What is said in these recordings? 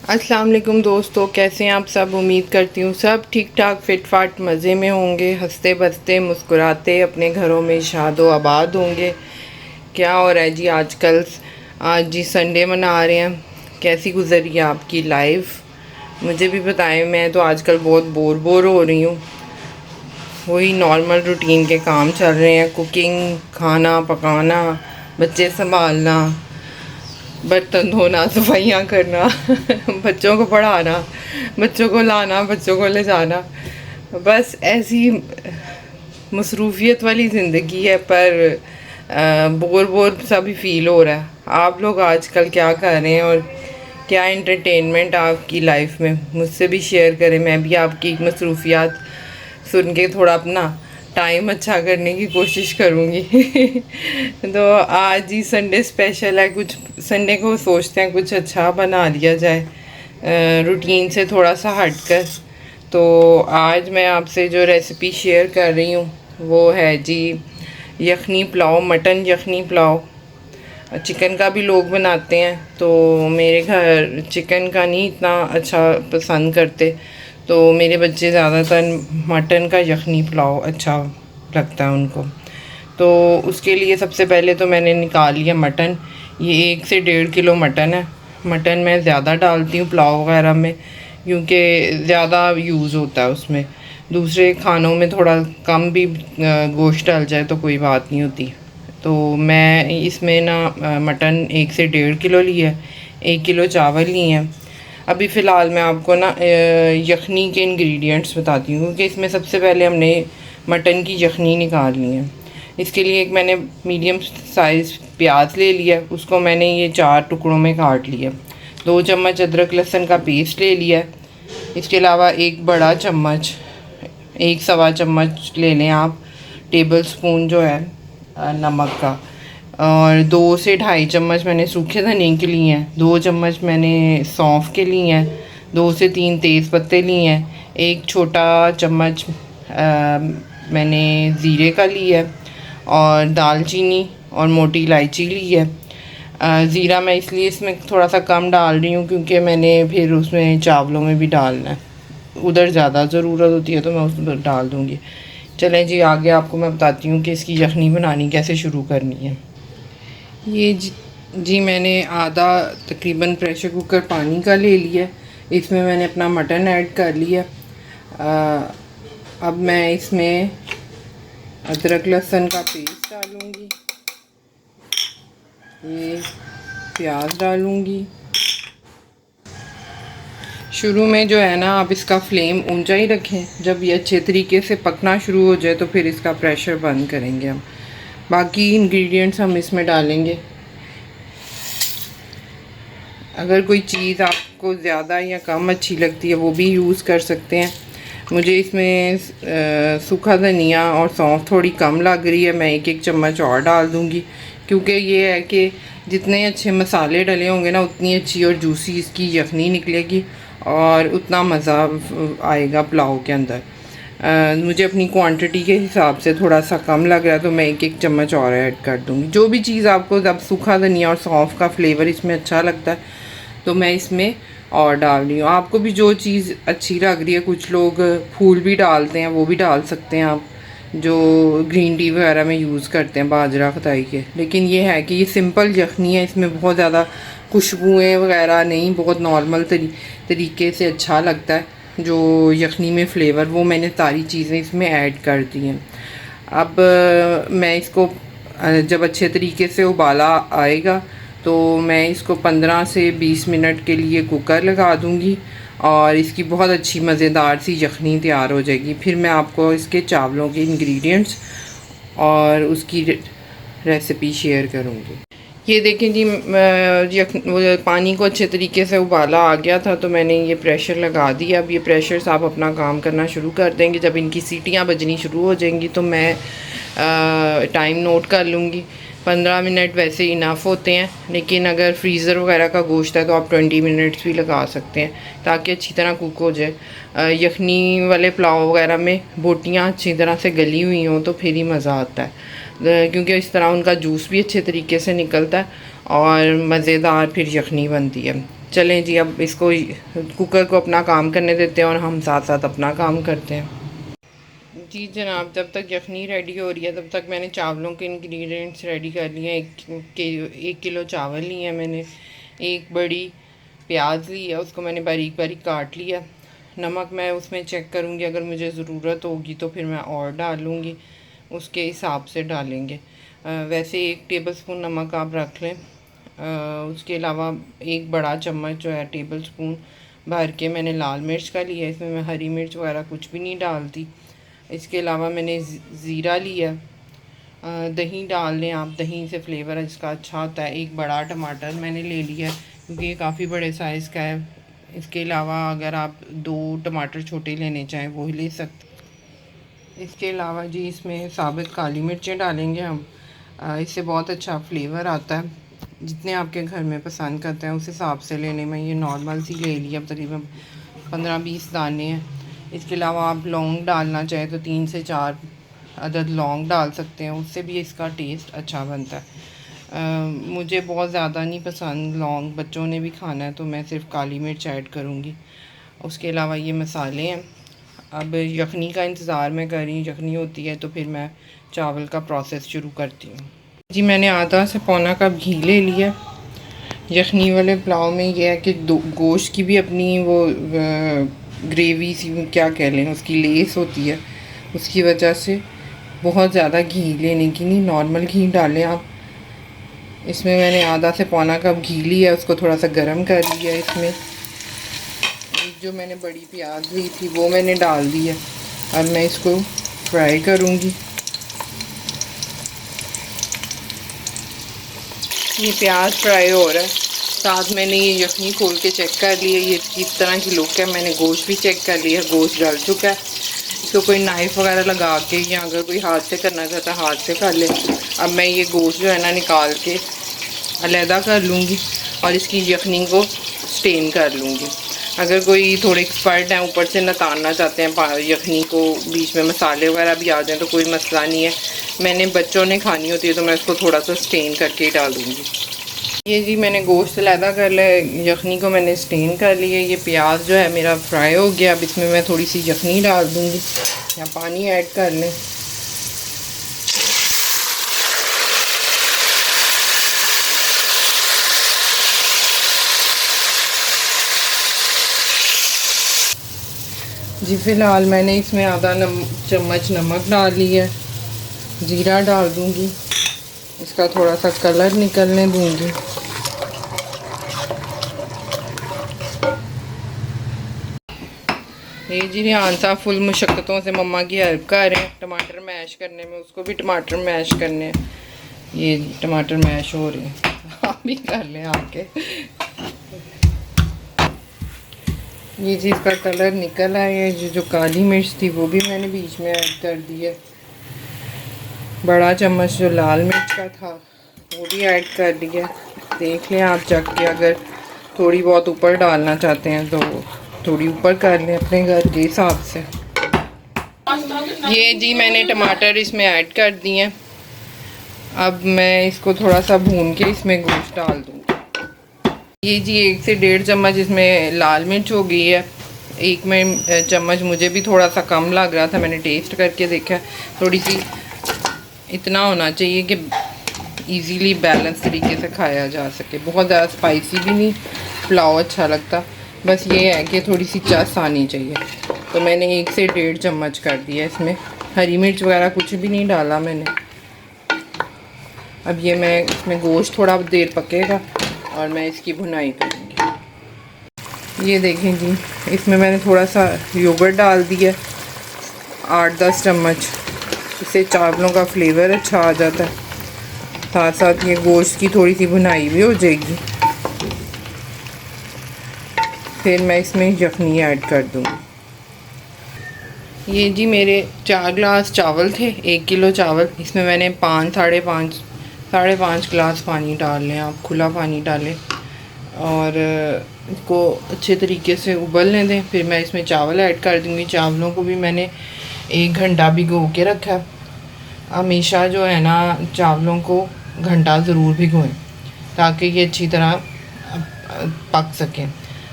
अस्सलाम वालेकुम दोस्तों, कैसे हैं आप सब। उम्मीद करती हूँ सब ठीक ठाक फिट फाट मज़े में होंगे, हंसते बसते मुस्कुराते अपने घरों में शादो आबाद होंगे। क्या हो रहा है जी आजकल। आज जी संडे मना रहे हैं, कैसी गुजरी है आपकी लाइफ मुझे भी बताएं। मैं तो आजकल बहुत बोर हो रही हूँ। वही नॉर्मल रूटीन के काम चल रहे हैं, कुकिंग, खाना पकाना, बच्चे संभालना, बर्तन धोना, सफाइयाँ करना बच्चों को पढ़ाना, बच्चों को लाना, बच्चों को ले जाना। बस ऐसी मसरूफ़ियत वाली ज़िंदगी है, पर बोर बोर सा भी फ़ील हो रहा है। आप लोग आजकल क्या कर रहे हैं और क्या एंटरटेनमेंट आपकी लाइफ में, मुझसे भी शेयर करें। मैं भी आपकी मसरूफियात सुन के थोड़ा अपना टाइम अच्छा करने की कोशिश करूँगी तो आज ही संडे स्पेशल है, कुछ संडे को सोचते हैं कुछ अच्छा बना लिया जाए रूटीन से थोड़ा सा हटकर। तो आज मैं आपसे जो रेसिपी शेयर कर रही हूँ वो है जी यखनी पुलाव, मटन यखनी पुलाव। चिकन का भी लोग बनाते हैं, तो मेरे घर चिकन का नहीं इतना अच्छा पसंद करते, तो मेरे बच्चे ज़्यादातर मटन का यखनी पुलाव अच्छा लगता है उनको। तो उसके लिए सबसे पहले तो मैंने निकाल लिया मटन। ये 1 से 1.5 किलो मटन है। मटन मैं ज़्यादा डालती हूँ पुलाव वगैरह में, क्योंकि ज़्यादा यूज़ होता है उसमें। दूसरे खानों में थोड़ा कम भी गोश्त डाल जाए तो कोई बात नहीं होती। तो मैं इसमें ना मटन 1 से 1.5 किलो लिया है, 1 किलो चावल लिए हैं। अभी फ़िलहाल मैं आपको ना यखनी के इंग्रेडिएंट्स बताती हूँ, क्योंकि इसमें सबसे पहले हमने मटन की यखनी निकालनी है। इसके लिए एक मैंने मीडियम साइज़ प्याज ले लिया, उसको मैंने ये 4 टुकड़ों में काट लिया। 2 चम्मच अदरक लहसुन का पेस्ट ले लिया। इसके अलावा एक बड़ा चम्मच, 1 सवा चम्मच ले लें आप टेबल स्पून जो है नमक का, और 2 से 2.5 चम्मच मैंने सूखे धनिए के लिए हैं, 2 चम्मच मैंने सौंफ के लिए हैं, 2 से 3 तेज़ पत्ते लिए हैं, 1 छोटा चम्मच मैंने ज़ीरे का लिया है, और दालचीनी और मोटी इलायची ली है। ज़ीरा मैं इसलिए इसमें थोड़ा सा कम डाल रही हूँ क्योंकि मैंने फिर उसमें चावलों में भी डालना है, उधर ज़्यादा ज़रूरत होती है तो मैं उसमें डाल दूँगी। चलें जी आगे आपको मैं बताती हूँ कि इसकी यखनी बनानी कैसे शुरू करनी है। ये जी मैंने आधा तकरीबन प्रेशर कुकर पानी का ले लिया। इसमें मैंने अपना मटन ऐड कर लिया। अब मैं इसमें अदरक लहसुन का पेस्ट डालूँगी, ये प्याज डालूँगी। शुरू में जो है ना आप इसका फ्लेम ऊंचा ही रखें, जब ये अच्छे तरीके से पकना शुरू हो जाए तो फिर इसका प्रेशर बंद करेंगे हम। बाकी इंग्रेडिएंट्स हम इसमें डालेंगे। अगर कोई चीज़ आपको ज़्यादा या कम अच्छी लगती है वो भी यूज़ कर सकते हैं। मुझे इसमें सूखा धनिया और सौंफ थोड़ी कम लग रही है, मैं 1 चम्मच और डाल दूँगी, क्योंकि ये है कि जितने अच्छे मसाले डले होंगे ना उतनी अच्छी और जूसी इसकी यखनी निकलेगी और उतना मज़ा आएगा पुलाव के अंदर। मुझे अपनी क्वांटिटी के हिसाब से थोड़ा सा कम लग रहा है तो मैं 1 चम्मच और ऐड कर दूँगी। जो भी चीज़ आपको, जब सूखा धनिया और सौंफ का फ्लेवर इसमें अच्छा लगता है तो मैं इसमें और डाल रही हूँ। आपको भी जो चीज़ अच्छी लग रही है, कुछ लोग फूल भी डालते हैं, वो भी डाल सकते हैं आप, जो ग्रीन टी वगैरह में यूज़ करते हैं बाजरा खताई के। लेकिन ये है कि ये सिंपल यखनी है, इसमें बहुत ज़्यादा खुशबुएँ वगैरह नहीं, बहुत नॉर्मल तरीके से अच्छा लगता है जो यखनी में फ़्लेवर, वो मैंने सारी चीज़ें इसमें ऐड कर दी हैं। अब मैं इसको जब अच्छे तरीके से उबाला आएगा तो मैं इसको 15 से 20 मिनट के लिए कुकर लगा दूँगी और इसकी बहुत अच्छी मज़ेदार सी यखनी तैयार हो जाएगी। फिर मैं आपको इसके चावलों के इंग्रेडिएंट्स और उसकी रेसिपी शेयर करूँगी। ये देखें जी, पानी को अच्छे तरीके से उबाला आ गया था तो मैंने ये प्रेशर लगा दिया। अब ये प्रेशर से आप अपना काम करना शुरू कर देंगे। जब इनकी सीटियाँ बजनी शुरू हो जाएंगी तो मैं टाइम नोट कर लूँगी। 15 मिनट वैसे इनफ होते हैं, लेकिन अगर फ्रीज़र वगैरह का गोश्त है तो आप 20 मिनट्स भी लगा सकते हैं ताकि अच्छी तरह कुक हो जाए। यखनी वाले पुलाव वगैरह में बोटियाँ अच्छी तरह से गली हुई हों तो फिर ही मज़ा आता है, क्योंकि इस तरह उनका जूस भी अच्छे तरीके से निकलता है और मज़ेदार फिर यखनी बनती है। चलें जी, अब इसको कुकर को अपना काम करने देते हैं और हम साथ साथ अपना काम करते हैं। जी जनाब, जब तक यखनी रेडी हो रही है तब तक मैंने चावलों के इंग्रेडिएंट्स रेडी कर लिए हैं। 1 किलो चावल लिए हैं मैंने, एक बड़ी प्याज ली है, उसको मैंने बारीक बारीक काट लिया। नमक मैं उसमें चेक करूँगी, अगर मुझे ज़रूरत होगी तो फिर मैं और डालूँगी, उसके हिसाब से डालेंगे। वैसे 1 टेबलस्पून नमक आप रख लें। उसके अलावा 1 बड़ा चम्मच जो है टेबल स्पून भर के मैंने लाल मिर्च का लिया, इसमें मैं हरी मिर्च वगैरह कुछ भी नहीं डालती। इसके अलावा मैंने ज़ीरा लिया। दही डाल लें आप, दही से फ्लेवर इसका अच्छा होता है। 1 बड़ा टमाटर मैंने ले लिया क्योंकि ये काफ़ी बड़े साइज़ का है। इसके अलावा अगर आप 2 टमाटर छोटे लेने चाहें वो ही ले सकते। इसके अलावा जी इसमें साबित काली मिर्चें डालेंगे हम, इससे बहुत अच्छा फ्लेवर आता है। जितने आपके घर में पसंद करते हैं उस हिसाब से लेने में, ये नॉर्मल सी ले ली, अब तकरीबन 15-20 दाने हैं। इसके अलावा आप लौंग डालना चाहें तो 3 से 4 अदद लौंग डाल सकते हैं, उससे भी इसका टेस्ट अच्छा बनता है। मुझे बहुत ज़्यादा नहीं पसंद लौंग, बच्चों ने भी खाना है तो मैं सिर्फ काली मिर्च ऐड करूँगी। उसके अलावा ये मसाले हैं। अब यखनी का इंतज़ार मैं कर रही हूँ, यखनी होती है तो फिर मैं चावल का प्रोसेस शुरू करती हूँ। जी मैंने आधा से पौना कप घी ले लिया। यखनी वाले पुलाव में ये है कि गोश्त की भी अपनी वो ग्रेवी सी क्या कह लें, उसकी लेस होती है, उसकी वजह से बहुत ज़्यादा घी लेने की नहीं, नॉर्मल घी डालें आप। इसमें मैंने आधा से पौना कप घी लिया, उसको थोड़ा सा गर्म कर लिया। इसमें जो मैंने बड़ी प्याज ली थी वो मैंने डाल दी है। अब मैं इसको फ्राई करूँगी। ये प्याज फ्राई हो रहा है, साथ मैंने ये यखनी खोल के चेक कर लिया, ये किस तरह की लुक है। मैंने गोश्त भी चेक कर लिया, गोश्त डल चुका है। इसको कोई नाइफ़ वगैरह लगा के या अगर कोई हाथ से करना चाहता है हाथ से कर ले। अब मैं ये गोश्त जो है ना निकाल के अलहदा कर लूँगी और इसकी यखनी को स्टेन कर लूँगी। अगर कोई थोड़े एक्सपर्ट हैं, ऊपर से नतारना चाहते हैं यखनी को, बीच में मसाले वगैरह भी आ जाएँ तो कोई मसला नहीं है। मैंने बच्चों ने खानी होती है तो मैं इसको थोड़ा सा स्टेन करके ही डालूँगी। ये जी मैंने गोश्त अलहदा कर लिया, यखनी को मैंने स्टेन कर लिया। ये प्याज जो है मेरा फ्राई हो गया। अब इसमें मैं थोड़ी सी यखनी डाल दूँगी या पानी ऐड कर लें। जी फ़िलहाल मैंने इसमें आधा चम्मच नमक डाल लिया है। ज़ीरा डाल दूँगी, इसका थोड़ा सा कलर निकलने दूँगी। ये जी रिहान साहब फुल मुशक्क़तों से मम्मा की हेल्प कर रहे हैं टमाटर मैश करने में, उसको भी टमाटर मैश करने हैं। ये टमाटर मैश हो रहे हैं, आप भी कर लें आके। ये जी इसका कलर निकल आया है। जो काली मिर्च थी वो भी मैंने बीच में ऐड कर दी है। बड़ा चम्मच जो लाल मिर्च का था वो भी ऐड कर दिया। देख लें आप चख के, अगर थोड़ी बहुत ऊपर डालना चाहते हैं तो थोड़ी ऊपर कर लें अपने घर के हिसाब से। ये जी मैंने टमाटर इसमें ऐड कर दिए हैं। अब मैं इसको थोड़ा सा भून के इसमें गोश्त डाल दूँगी। ये जी 1 से 1.5 चम्मच इसमें लाल मिर्च हो गई है। 1 में चम्मच मुझे भी थोड़ा सा कम लग रहा था, मैंने टेस्ट करके देखा, थोड़ी सी इतना होना चाहिए कि इजीली बैलेंस तरीके से खाया जा सके। बहुत ज़्यादा स्पाइसी भी नहीं, पुलाव अच्छा लगता, बस ये है कि थोड़ी सी चस आनी चाहिए। तो मैंने 1 से 1.5 चम्मच कर दिया। इसमें हरी मिर्च वगैरह कुछ भी नहीं डाला मैंने। अब ये मैं इसमें गोश्त थोड़ा देर पकेगा और मैं इसकी भुनाई करूँगी। ये देखें जी, इसमें मैंने थोड़ा सा योगर्ट डाल दिया 8-10 चम्मच, इससे चावलों का फ्लेवर अच्छा आ जाता है। साथ साथ ये गोश्त की थोड़ी सी भुनाई भी हो जाएगी। फिर मैं इसमें यखनी ऐड कर दूँगी। ये जी मेरे 4 गिलास चावल थे, 1 किलो चावल। इसमें मैंने 5-5.5 गिलास पानी डाल लें आप, खुला पानी डालें और इसको अच्छे तरीके से उबलने दें। फिर मैं इसमें चावल ऐड कर दूँगी। चावलों को भी मैंने 1 घंटा भिगो के रखा है। हमेशा जो है ना चावलों को घंटा ज़रूर भिगोएं ताकि ये अच्छी तरह पक सकें।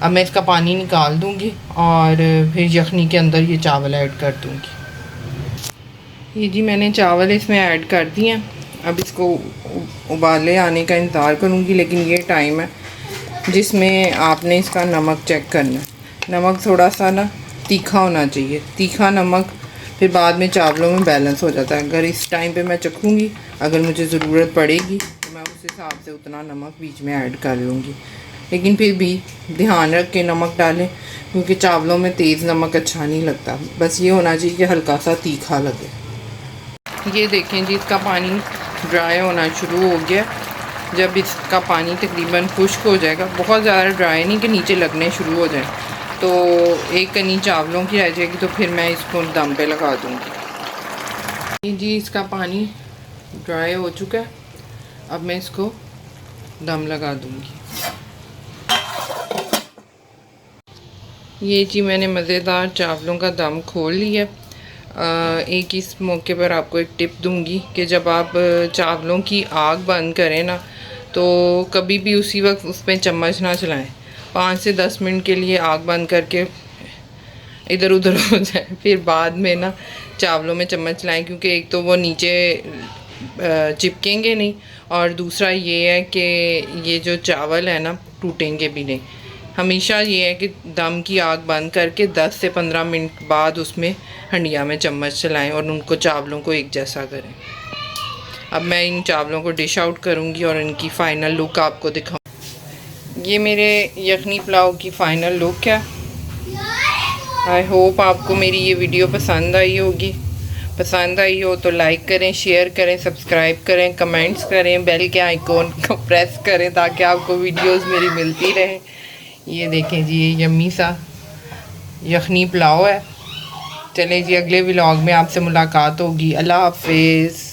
अब मैं इसका पानी निकाल दूंगी और फिर यखनी के अंदर ये चावल ऐड कर दूंगी। ये जी मैंने चावल इसमें ऐड कर दिए हैं। अब इसको उबाले आने का इंतज़ार करूंगी, लेकिन ये टाइम है जिसमें आपने इसका नमक चेक करना है। नमक थोड़ा सा ना तीखा होना चाहिए, तीखा नमक फिर बाद में चावलों में बैलेंस हो जाता है। अगर इस टाइम पे मैं चखूँगी, अगर मुझे ज़रूरत पड़ेगी तो मैं उस हिसाब से उतना नमक बीच में ऐड कर लूँगी, लेकिन फिर भी ध्यान रख के नमक डालें, क्योंकि चावलों में तेज़ नमक अच्छा नहीं लगता। बस ये होना चाहिए कि हल्का सा तीखा लगे। ये देखें जी, इसका पानी ड्राई होना शुरू हो गया। जब इसका पानी तकरीबन खुश्क हो जाएगा, बहुत ज़्यादा ड्राई नहीं कि नीचे लगने शुरू हो जाए, तो एक कनी चावलों की रह जाएगी, तो फिर मैं इसको दम पे लगा दूँगी। जी इसका पानी ड्राई हो चुका है, अब मैं इसको दम लगा दूँगी। ये जी मैंने मज़ेदार चावलों का दम खोल लिया। एक इस मौके पर आपको एक टिप दूंगी कि जब आप चावलों की आग बंद करें ना, तो कभी भी उसी वक्त उस पर चम्मच ना चलाएं। 5 से 10 मिनट के लिए आग बंद करके इधर उधर हो जाए, फिर बाद में ना चावलों में चम्मच चलाएं, क्योंकि एक तो वो नीचे चिपकेंगे नहीं, और दूसरा ये है कि ये जो चावल है ना टूटेंगे भी नहीं। हमेशा ये है कि दम की आग बंद करके 10 से 15 मिनट बाद उसमें हंडिया में चम्मच चलाएं और उनको चावलों को एक जैसा करें। अब मैं इन चावलों को डिश आउट करूंगी और इनकी फ़ाइनल लुक आपको दिखाऊं। ये मेरे यखनी पुलाव की फ़ाइनल लुक है। आई होप आपको मेरी ये वीडियो पसंद आई होगी। पसंद आई हो तो लाइक करें, शेयर करें, सब्सक्राइब करें, कमेंट्स करें, बेल के आइकॉन को प्रेस करें ताकि आपको वीडियोस मेरी मिलती रहे। ये देखें जी, ये यम्मी सा यखनी पुलाव है। चलें जी, अगले व्लॉग में आपसे मुलाकात होगी। अल्लाह हाफिज़।